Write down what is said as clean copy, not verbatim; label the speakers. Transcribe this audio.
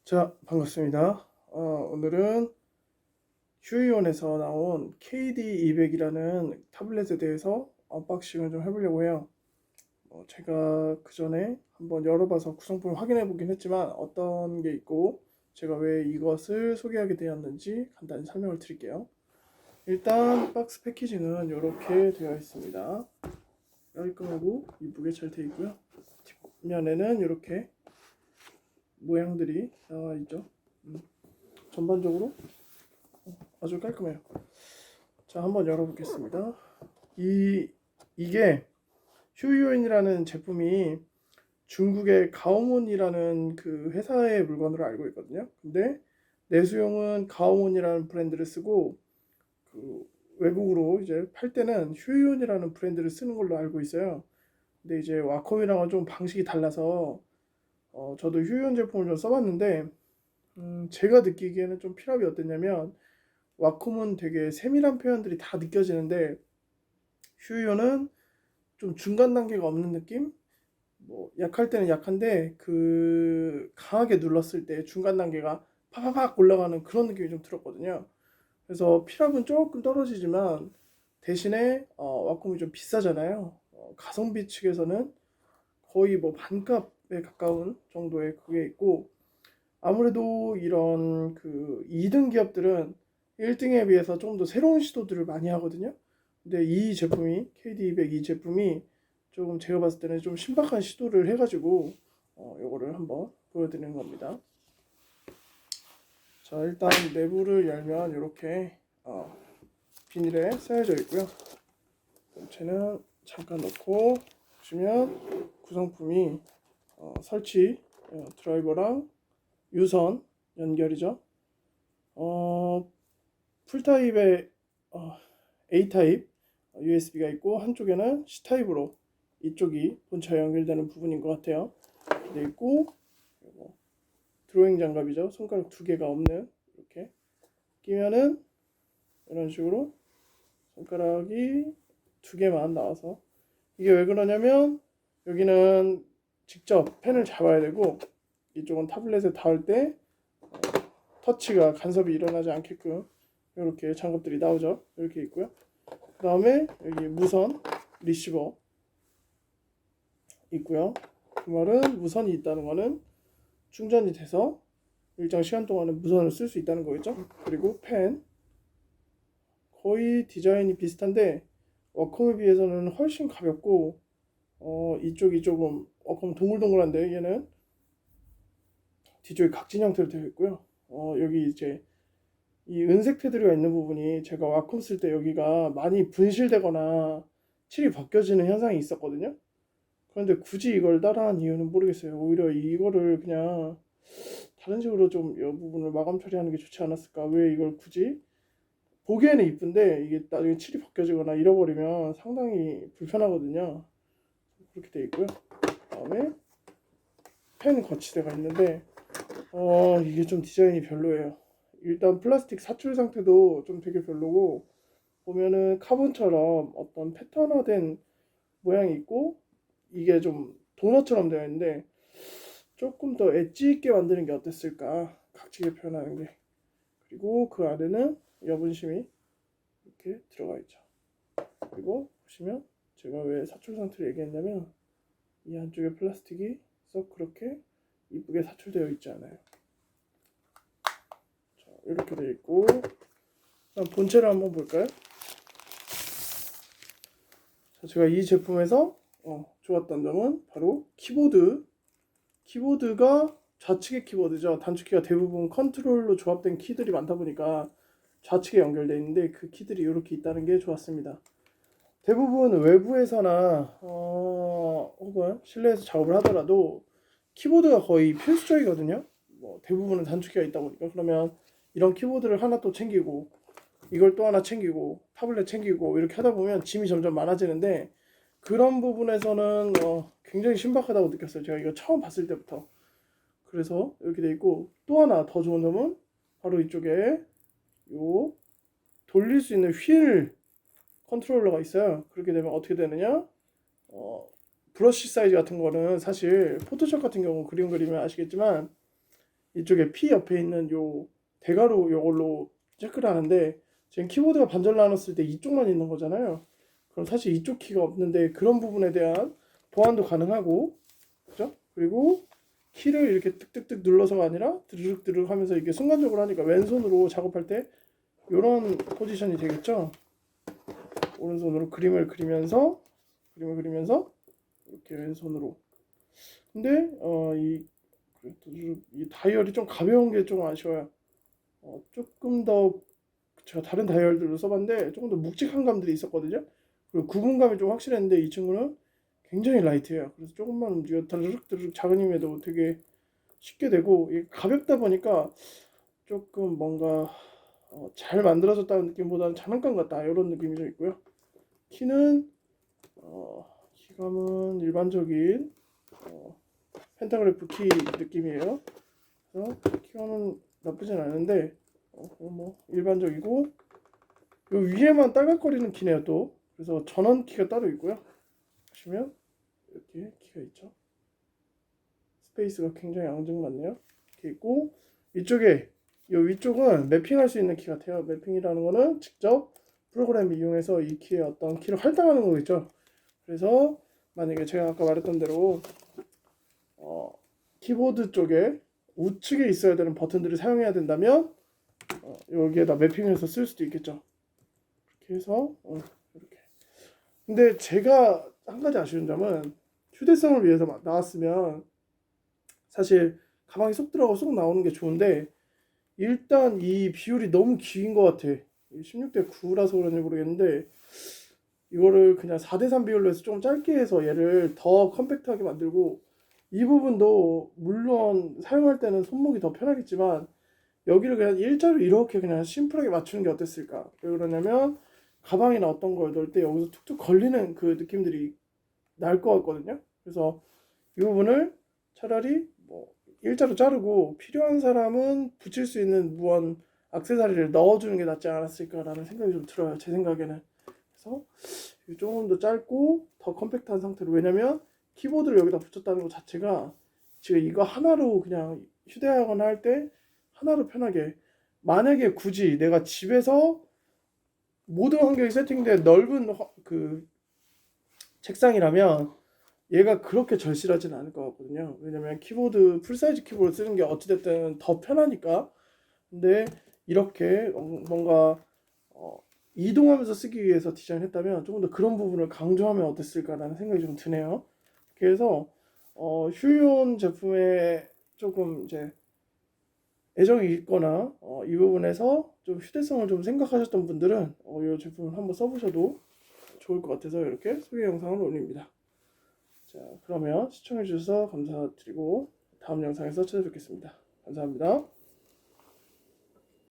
Speaker 1: 자, 반갑습니다. 오늘은 휴이온에서 나온 KD200이라는 타블렛에 대해서 언박싱을 좀 해보려고 해요. 제가 그 전에 한번 열어봐서 구성품을 확인해 보긴 했지만 어떤 게 있고 제가 왜 이것을 소개하게 되었는지 간단히 설명을 드릴게요. 일단 박스 패키징은 이렇게 되어 있습니다. 깔끔하고 이쁘게 잘 되어 있고요. 뒷면에는 이렇게 모양들이 나와 있죠. 전반적으로 아주 깔끔해요. 자, 한번 열어보겠습니다. 이게 휴유인이라는 제품이 중국의 가오몬이라는 그 회사의 물건으로 알고 있거든요. 근데 내수용은 가오몬이라는 브랜드를 쓰고 그 외국으로 이제 팔 때는 휴유인이라는 브랜드를 쓰는 걸로 알고 있어요. 근데 이제 와콤이랑은 좀 방식이 달라서 저도 휴유인 제품을 좀 써봤는데 제가 느끼기에는 좀 필압이 어땠냐면 와콤은 되게 세밀한 표현들이 다 느껴지는데 휴유는 좀 중간 단계가 없는 느낌? 뭐 약할 때는 약한데 그 강하게 눌렀을 때 중간 단계가 팍팍팍 올라가는 그런 느낌이 좀 들었거든요. 그래서 필압은 조금 떨어지지만 대신에 와콤이 좀 비싸잖아요. 가성비 측에서는 거의 뭐 반값에 가까운 정도의 그게 있고 아무래도 이런 그 2등 기업들은 1등에 비해서 좀 더 새로운 시도들을 많이 하거든요. 근데 이 제품이 KD200 이 제품이 조금 제가 봤을 때는 좀 신박한 시도를 해가지고 요거를 한번 보여드리는 겁니다. 자, 일단 내부를 열면 이렇게 비닐에 쌓여져 있고요. 전체는 잠깐 넣고 보시면 구성품이 설치 드라이버랑 유선 연결이죠. 풀타입에 A타입 USB가 있고 한쪽에는 C타입으로 이쪽이 본체와 연결되는 부분인 것 같아요. 돼 있고 드로잉 장갑이죠. 손가락 두 개가 없는 이렇게 끼면은 이런 식으로 손가락이 두 개만 나와서 이게 왜 그러냐면 여기는 직접 펜을 잡아야 되고 이쪽은 타블렛에 닿을 때 터치가 간섭이 일어나지 않게끔 이렇게 장갑들이 나오죠. 이렇게 있고요. 그 다음에 여기 무선 리시버 있고요. 그 말은 무선이 있다는 거는 충전이 돼서 일정 시간 동안은 무선을 쓸 수 있다는 거겠죠. 그리고 펜 거의 디자인이 비슷한데 워컴에 비해서는 훨씬 가볍고 이쪽이 조금 워컴 동글동글한데 얘는 뒤쪽이 각진 형태로 되어 있고요. 여기 이제 이 은색 테두리가 있는 부분이 제가 와콤 쓸 때 여기가 많이 분실되거나 칠이 벗겨지는 현상이 있었거든요. 그런데 굳이 이걸 따라한 이유는 모르겠어요. 오히려 이거를 그냥 다른 식으로 좀 이 부분을 마감 처리하는 게 좋지 않았을까. 왜 이걸 굳이 보기에는 이쁜데 이게 나중에 칠이 벗겨지거나 잃어버리면 상당히 불편하거든요. 그렇게 돼 있고요. 그다음에 펜 거치대가 있는데 이게 좀 디자인이 별로예요. 일단 플라스틱 사출 상태도 좀 되게 별로고 보면은 카본처럼 어떤 패턴화된 모양이 있고 이게 좀 도넛처럼 되어 있는데 조금 더 엣지 있게 만드는 게 어땠을까 각지게 표현하는 게. 그리고 그 안에는 여분심이 이렇게 들어가 있죠. 그리고 보시면 제가 왜 사출 상태를 얘기했냐면 이 안쪽에 플라스틱이 썩 그렇게 이쁘게 사출되어 있지 않아요. 자, 이렇게 되어 있고 그럼 본체를 한번 볼까요? 자, 제가 이 제품에서 좋았던 점은 바로 키보드가 좌측의 키보드죠. 단축키가 대부분 컨트롤로 조합된 키들이 많다 보니까 좌측에 연결되어 있는데 그 키들이 이렇게 있다는 게 좋았습니다. 대부분 외부에서나 혹은 실내에서 작업을 하더라도 키보드가 거의 필수적이거든요. 뭐 대부분은 단축키가 있다 보니까 그러면 이런 키보드를 하나 또 챙기고 이걸 또 하나 챙기고 타블렛 챙기고 이렇게 하다 보면 짐이 점점 많아지는데 그런 부분에서는 굉장히 신박하다고 느꼈어요. 제가 이거 처음 봤을 때부터. 그래서 이렇게 돼 있고 또 하나 더 좋은 점은 바로 이쪽에 요 돌릴 수 있는 휠 컨트롤러가 있어요. 그렇게 되면 어떻게 되느냐? 브러쉬 사이즈 같은 거는 사실 포토샵 같은 경우 그림 그리면 아시겠지만 이쪽에 P 옆에 있는 요 대가로 요걸로 체크를 하는데, 지금 키보드가 반절 나눴을 때 이쪽만 있는 거잖아요. 그럼 사실 이쪽 키가 없는데 그런 부분에 대한 보완도 가능하고, 그죠? 그리고 키를 이렇게 뜩뜩뜩 눌러서가 아니라 드르륵 드르륵 하면서 이게 순간적으로 하니까 왼손으로 작업할 때 이런 포지션이 되겠죠. 오른손으로 그림을 그리면서 이렇게 왼손으로. 근데 이 다이얼이 좀 가벼운 게 좀 아쉬워요. 조금 더 제가 다른 다이얼들로 써봤는데 조금 더 묵직한 감들이 있었거든요. 그리고 구분감이 좀 확실했는데 이 친구는 굉장히 라이트해요. 그래서 조금만 움직여 다르륵 다르륵 작은 힘에도 되게 쉽게 되고, 이게 가볍다 보니까 조금 뭔가 잘 만들어졌다는 느낌보다는 장난감 같다 이런 느낌이 좀 있고요. 키는 키감은 일반적인 펜타그래프 키 느낌이에요. 그래서 키감은 나쁘진 않은데 뭐 일반적이고, 요 위에만 딸깍거리는 키네요 또. 그래서 전원 키가 따로 있고요. 보시면 이렇게 키가 있죠. 스페이스가 굉장히 앙증맞네요. 이렇게 있고, 이쪽에 이 위쪽은 매핑할 수 있는 키 같아요. 매핑이라는 거는 직접 프로그램 이용해서 이 키의 어떤 키를 할당하는 거겠죠. 그래서 만약에 제가 아까 말했던 대로 키보드 쪽에 우측에 있어야 되는 버튼들을 사용해야 된다면 여기에다 매핑해서 쓸 수도 있겠죠. 이렇게 해서 이렇게. 근데 제가 한 가지 아쉬운 점은, 휴대성을 위해서 나왔으면 사실 가방에 쏙 들어가고 쏙 나오는 게 좋은데, 일단 이 비율이 너무 긴 것 같아. 16대 9라서 그런지 모르겠는데 이거를 그냥 4대3 비율로 해서 좀 짧게 해서 얘를 더 컴팩트하게 만들고, 이 부분도 물론 사용할 때는 손목이 더 편하겠지만 여기를 그냥 일자로 이렇게 그냥 심플하게 맞추는 게 어땠을까. 왜 그러냐면 가방이나 어떤 걸 넣을 때 여기서 툭툭 걸리는 그 느낌들이 날 것 같거든요. 그래서 이 부분을 차라리 뭐 일자로 자르고 필요한 사람은 붙일 수 있는 무언 액세서리를 넣어주는 게 낫지 않았을까라는 생각이 좀 들어요. 제 생각에는. 그래서 조금 더 짧고 더 컴팩트한 상태로. 왜냐면 키보드를 여기다 붙였다는 것 자체가 지금 이거 하나로 그냥 휴대하거나 할 때 하나로 편하게, 만약에 굳이 내가 집에서 모든 환경이 세팅된 넓은 그 책상이라면 얘가 그렇게 절실하지는 않을 것 같거든요. 왜냐면 키보드 풀사이즈 키보드 쓰는 게 어찌됐든 더 편하니까. 근데 이렇게 뭔가 이동하면서 쓰기 위해서 디자인했다면 조금 더 그런 부분을 강조하면 어땠을까라는 생각이 좀 드네요. 그래서 휴이온 제품에 조금 이제 애정이 있거나 이 부분에서 좀 휴대성을 좀 생각하셨던 분들은 이 제품을 한번 써보셔도 좋을 것 같아서 이렇게 소개 영상을 올립니다. 자, 그러면 시청해주셔서 감사드리고 다음 영상에서 찾아뵙겠습니다. 감사합니다.